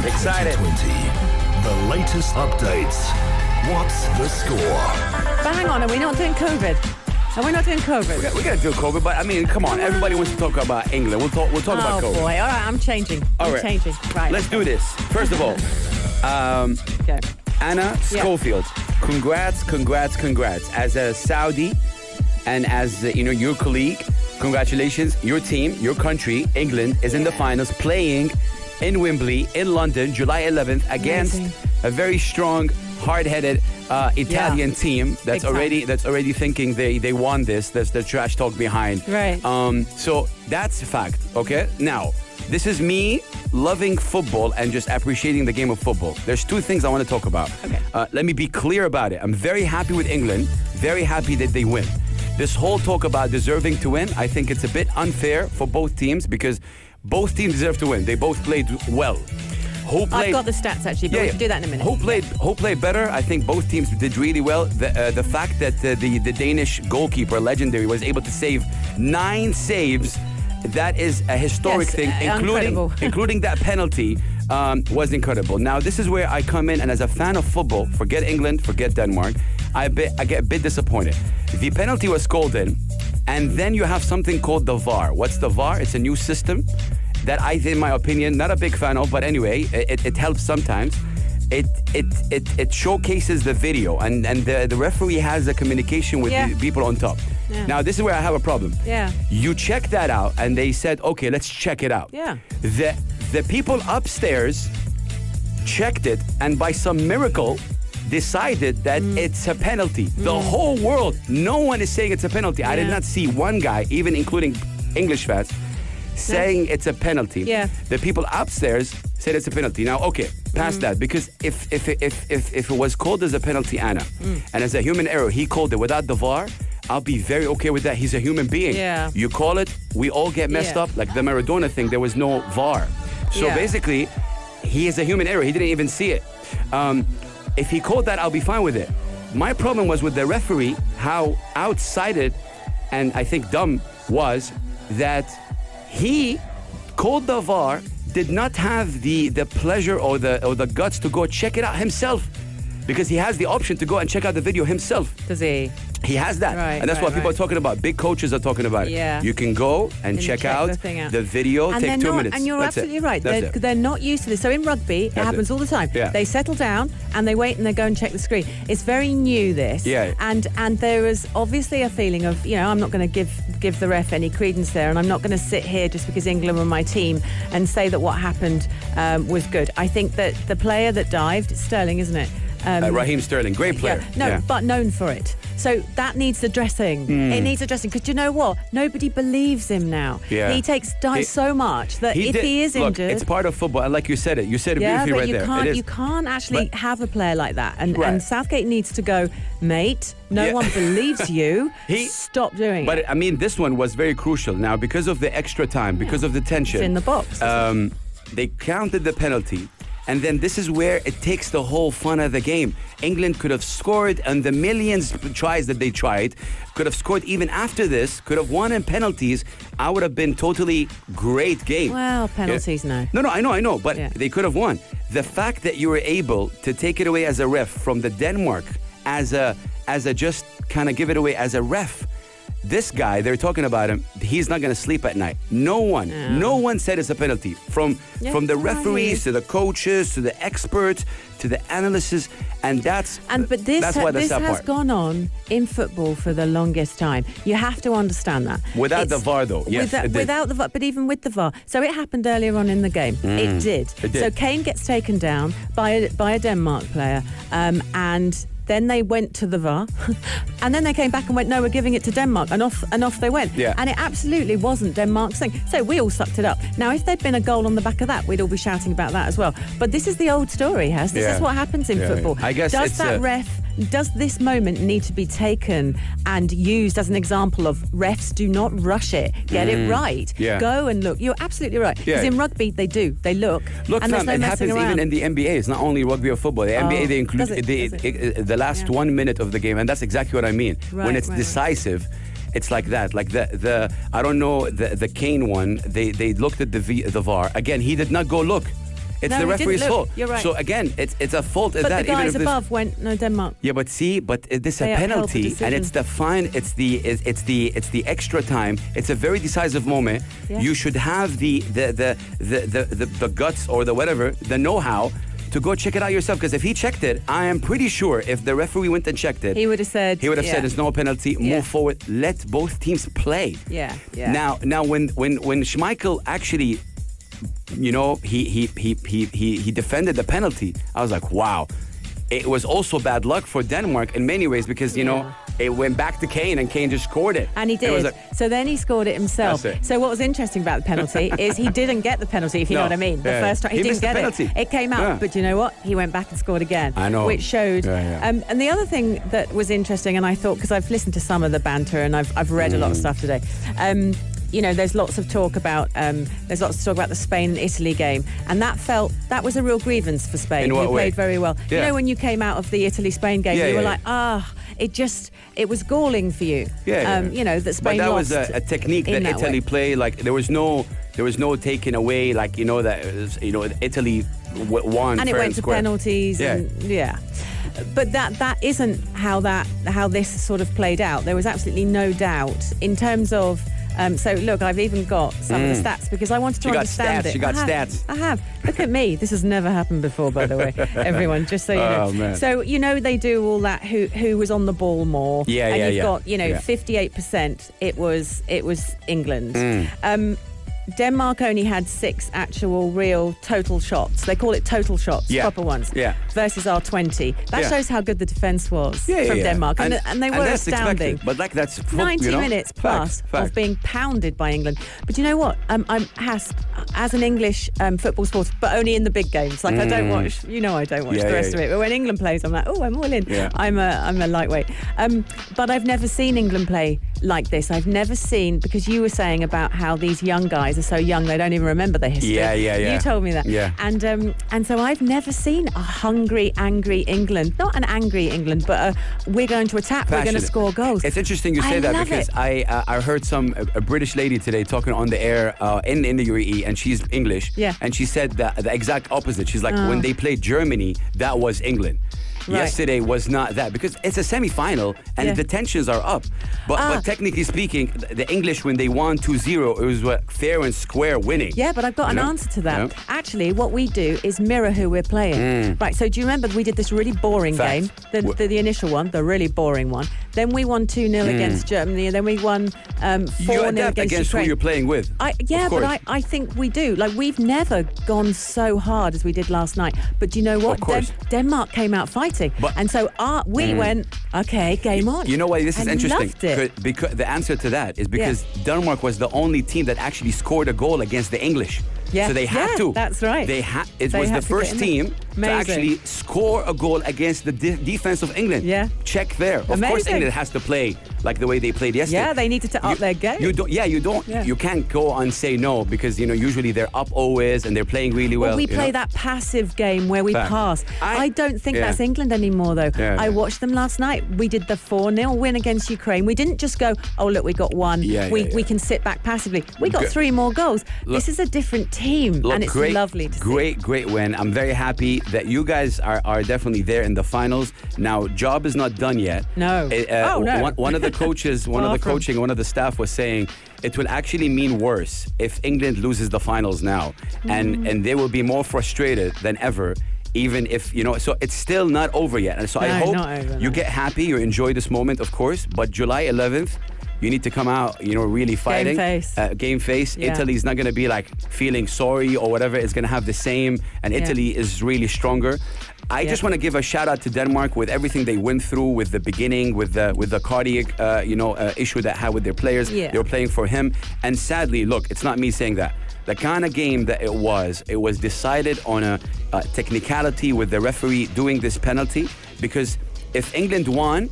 Excited. 2020. The latest updates. What's the score? But hang on, are we not doing COVID? Are we not doing COVID? We gotta do COVID, but I mean, come on. Everybody wants to talk about England. We'll talk about COVID. Oh boy! All right, I'm changing. I'm changing. Right. Let's do this. First of all, Okay. Anna Schofield. Congrats. As a Saudi and as your colleague, congratulations. Your team, your country, England, is in the finals, playing in Wembley in London, July 11th, against a very strong, hard-headed Italian team that's already thinking they won this. That's the trash talk behind. Right. So that's a fact. Okay. Now, this is me loving football and just appreciating the game of football. There's two things I want to talk about. Okay. Let me be clear about it. I'm very happy with England. Very happy that they win. This whole talk about deserving to win, I think it's a bit unfair for both teams because both teams deserve to win. They both played well. I've got the stats actually, but we can do that in a minute. Who played better? I think both teams did really well. The fact that the Danish goalkeeper, legendary, was able to save 9 saves, that is a historic thing, including that penalty, was incredible. Now, this is where I come in, and as a fan of football, forget England, forget Denmark, I get a bit disappointed. The penalty was called in, and then you have something called the VAR. What's the VAR? It's a new system that in my opinion, not a big fan of, but anyway, it helps sometimes. It showcases the video, and the referee has a communication with the people on top. Yeah. Now, this is where I have a problem. Yeah. You check that out, and they said, okay, let's check it out. Yeah. The people upstairs checked it, and by some miracle, decided that it's a penalty. The whole world, no one is saying it's a penalty. I did not see one guy, even including English fans, saying it's a penalty. Yeah. The people upstairs said it's a penalty. Now, okay, past that, because if it was called as a penalty, Anna, and as a human error, he called it without the VAR, I'll be very okay with that. He's a human being. Yeah. You call it, we all get messed up. Like the Maradona thing, there was no VAR. So basically, he is a human error. He didn't even see it. If he called that, I'll be fine with it. My problem was with the referee, how outside and I think dumb was that he called the VAR, did not have the pleasure or the guts to go check it out himself, because he has the option to go and check out the video himself. Does he? He has that. Right, and that's what people are talking about. Big coaches are talking about it. Yeah. You can go and check out the video, and take 2 minutes. And you're That's absolutely right. That's They're not used to this. So in rugby, it happens all the time. Yeah. They settle down and they wait and they go and check the screen. It's very new, this. Yeah. And there is obviously a feeling of, I'm not going to give the ref any credence there, and I'm not going to sit here just because England were my team and say that what happened was good. I think that the player that dived, Sterling, isn't it? Raheem Sterling, great player. But known for it. So that needs addressing. It needs addressing, because you know what? Nobody believes him now. Yeah. He dives so much that if he is injured, it's part of football. And like you said beautifully right there. You can't actually have a player like that. And Southgate needs to go, mate. No one believes you. Stop doing it. But I mean, this one was very crucial. Now, because of the extra time, because of the tension, it's in the box. They counted the penalty. And then this is where it takes the whole fun of the game. England could have scored, and the millions of tries that they tried, could have scored even after this, could have won in penalties. I would have been totally great game. Well, penalties, no. No, I know, but they could have won. The fact that you were able to take it away as a ref from the Denmark, as a just kind of give it away as a ref. This guy, they're talking about him, he's not going to sleep at night. No one said it's a penalty. From the referees to the coaches to the experts to the analysts, and this has gone on in football for the longest time. You have to understand that. Without the VAR, though. Yes, without the VAR, but even with the VAR. So it happened earlier on in the game. It did. So Kane gets taken down by a Denmark player, and then they went to the VAR, and then they came back and went, no, we're giving it to Denmark, and off they went. Yeah. And it absolutely wasn't Denmark's thing. So we all sucked it up. Now, if there'd been a goal on the back of that, we'd all be shouting about that as well. But this is the old story, This is what happens in football. I guess does this moment need to be taken and used as an example of refs do not rush it, get it right, go and look. You're absolutely right, because in rugby they do, they look and there's no it messing happens around. even in the NBA. It's not only rugby or football. The NBA, they include the last 1 minute of the game, and that's exactly what I mean. When it's decisive, it's like that. Like the I don't know, the Kane one, they looked at the VAR. Again, he did not go look. It's No, the he didn't referee's look. fault. You're right. So again, it's a fault at But that. the even guys if this- above went, no, Denmark. Yeah, but see, this is a They upheld the penalty, and decision. it's the fine. It's the extra time. It's a very decisive moment. Yeah. You should have the guts or the whatever, the know-how to go check it out yourself. Because if he checked it, I am pretty sure if the referee went and checked it, He would have said. said yeah. it's no penalty. Yeah. Move forward. Let both teams play. Yeah, yeah. Now, when Schmeichel actually, he defended the penalty, I was like, wow. It was also bad luck for Denmark in many ways because it went back to Kane and Kane just scored it. And he It was did. like- So then he scored it himself. That's it. So what was interesting about the penalty is he didn't get the penalty, if you No. know what I mean. The Yeah. first time he He didn't missed the get penalty. it. It came out, Yeah. but you know what? He went back and scored again. I know. Which showed. Yeah. And the other thing that was interesting, and I thought because I've listened to some of the banter and I've read a lot of stuff today. There's lots of talk about the Spain-Italy game, and that was a real grievance for Spain. In what who way? played very well. Yeah. You know, when you came out of the Italy-Spain game, Yeah, you were yeah, like, it was galling for you. Yeah. That Spain But that lost. was a technique in that that Italy way. played. Like there was no taking away. Like that Italy won. And it fair went to square. penalties. Yeah. But that isn't how this sort of played out. There was absolutely no doubt in terms of. So look, I've even got some of the stats because I wanted to You got understand stats, it. you got I have, stats. I have. Look at me. This has never happened before, by the way, everyone. Just so you know. Oh, man. So they do all that. Who was on the ball more? Yeah, and yeah, you've yeah. got 58%. It was England. Denmark only had 6 actual real total shots. They call it total shots, Yeah. proper ones. Yeah. Versus our 20. That Yeah. shows how good the defence was from Denmark. And they were that's astounding. expected. But that's 90 minutes plus Fact. of being pounded by England. But you know what? I'm as an English football supporter, but only in the big games. Like I don't watch. I don't watch the rest of it. But when England plays, I'm like, oh, I'm all in. Yeah. I'm a lightweight. But I've never seen England play like this. I've never seen, because you were saying about how these young guys are so young they don't even remember their history. Yeah. You told me that. Yeah. And so I've never seen a hungry, angry England. Not an angry England, but we're going to attack. We're going to Passionate. score goals. It's interesting you say I that love because it. I heard a British lady today talking on the air in the UAE, and she's English. Yeah. And she said the exact opposite. She's like, when they played Germany, that was England. Right. Yesterday was not that because it's a semi-final and Yeah. the tensions are up. But technically speaking, the English, when they won 2-0, it was fair and square winning. Yeah, but I've got an answer to that. Yeah. Actually, what we do is mirror who we're playing. Right, so do you remember we did this really boring Fact. game? The initial one, the really boring one. Then we won 2-0 against Germany, and then we won 4-0 You adapt against who Ukraine. you're playing with. But I think we do. Like, we've never gone so hard as we did last night. But do you know what? Of course. Denmark came out fighting. But- and so we went, okay, game on. You know why this is I interesting? loved it. Because the answer to that is because Denmark was the only team that actually scored a goal against the English. Yeah. So they had Yeah, to. that's right. It They was had the to get first in there. team to Amazing. actually score a goal against the defense of England. Yeah. Check there. Of course, Amazing. England has to play like the way they played yesterday. Yeah, they needed to up their game. You don't. Yeah, you don't. Yeah. You can't go and say no because usually they're up always and they're playing really well. We play that passive game where we Fact. pass. I don't think Yeah. that's England anymore, though. Yeah, I yeah. watched them last night. We did the 4-0 win against Ukraine. We didn't just go, oh, look, we got one. We can sit back passively. We got 3 more goals. This is a different team, and it's lovely to see. Great win. I'm very happy that you guys are definitely there in the finals. Now, job is not done yet. No. No. One of the coaches, one of the Far from. coaching, one of the staff was saying it will actually mean worse if England loses the finals now, and they will be more frustrated than ever. Even if, so it's still not over yet. And so I No, hope not over, you no. get happy, you enjoy this moment, of course. But July 11th, you need to come out, really fighting. face. Game face. Yeah. Italy's not going to be like feeling sorry or whatever. It's going to have the same. And Italy is really stronger. I just want to give a shout out to Denmark with everything they went through with the beginning, with the cardiac, issue that had with their players. Yeah. They were playing for him. And sadly, look, it's not me saying that. The kind of game that it was decided on a technicality with the referee doing this penalty. Because if England won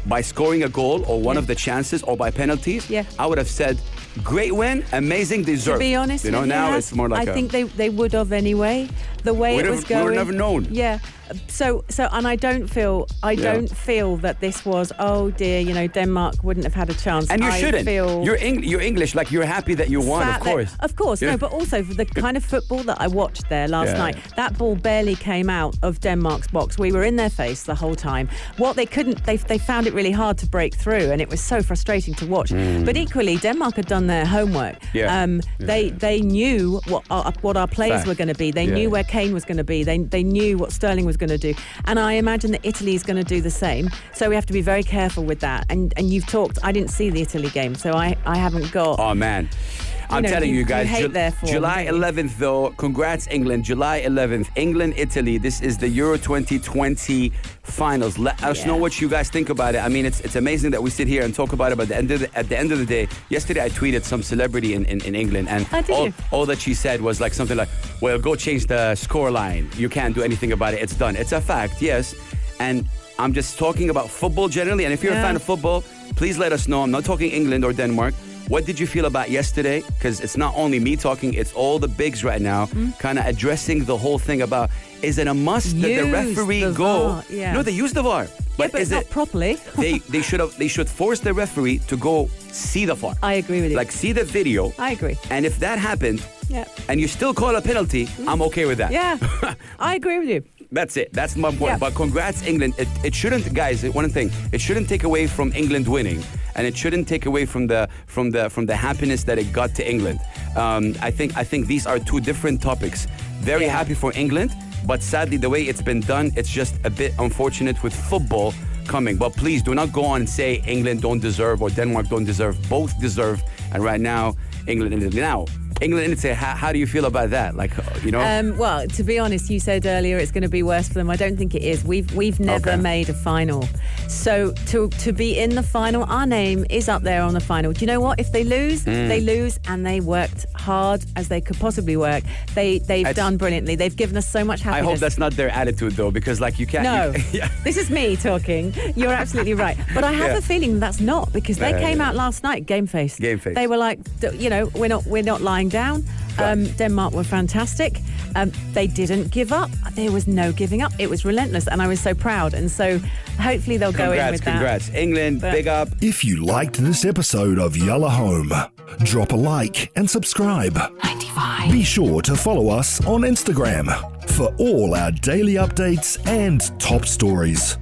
by scoring a goal or one of the chances or by penalties, I would have said, great win, amazing, deserved. To be honest, with you, now Has, it's more like I think they would have anyway. the way it was going. We would have never known. Yeah. So, and I don't feel that this was, oh dear, you know, Denmark wouldn't have had a chance. And you shouldn't. Feel You're English, like you're happy that you won, of course. Of course, no, but also for the kind of football that I watched there last night, that ball barely came out of Denmark's box. We were in their face the whole time. What they couldn't, they found it really hard to break through, and it was so frustrating to watch. But equally, Denmark had done their homework. They knew what our players were going to be. They knew where Kane was going to be. They knew what Sterling was going to do, and I imagine that Italy is going to do the same. So we have to be very careful with that. And you've talked. I didn't see the Italy game, so I haven't got. Oh man. I'm telling you guys, July 11th though, congrats England, July 11th, England, Italy, this is the Euro 2020 finals. Let us know what you guys think about it. I mean, it's amazing that we sit here and talk about it, but at the end of the day, yesterday I tweeted some celebrity in England, and all that she said was like something like, well, go change the score line. You can't do anything about it. It's done. It's a fact, yes. And I'm just talking about football generally, and if you're a fan of football, please let us know. I'm not talking England or Denmark. What did you feel about yesterday? Because it's not only me talking, it's all the bigs right now kind of addressing the whole thing about, is it a must that the referee go? VAR, yeah. No, they use the VAR. But is not properly. they should force the referee to go see the VAR. I agree with you. Like, see the video. I agree. And if that happened, and you still call a penalty, I'm okay with that. Yeah, I agree with you. That's it. That's my point. But congrats, England. It shouldn't, guys. One thing. It shouldn't take away from England winning, and it shouldn't take away from the happiness that it got to England. I think these are two different topics. Very happy for England, but sadly the way it's been done, it's just a bit unfortunate with football coming. But please do not go on and say England don't deserve or Denmark don't deserve. Both deserve. And right now, England and Italy, how do you feel about that? Like, you know? Well, to be honest, you said earlier it's going to be worse for them. I don't think it is. We've never made a final. So to be in the final, our name is up there on the final. Do you know what? If they lose, they lose, and they worked hard as they could possibly work. They've done brilliantly. They've given us so much happiness. I hope that's not their attitude, though, because like you can't. No, this is me talking. You're absolutely right. But I have a feeling that's not, because they came out last night game faced. They were like, you know, we're not lying down. Denmark were fantastic. They didn't give up. There was no giving up. It was relentless, and I was so proud. And so hopefully they'll go in with that. Congrats, England. Big up. If you liked this episode of Yalla Home, drop a like and subscribe. 95. Be sure to follow us on Instagram for all our daily updates and top stories.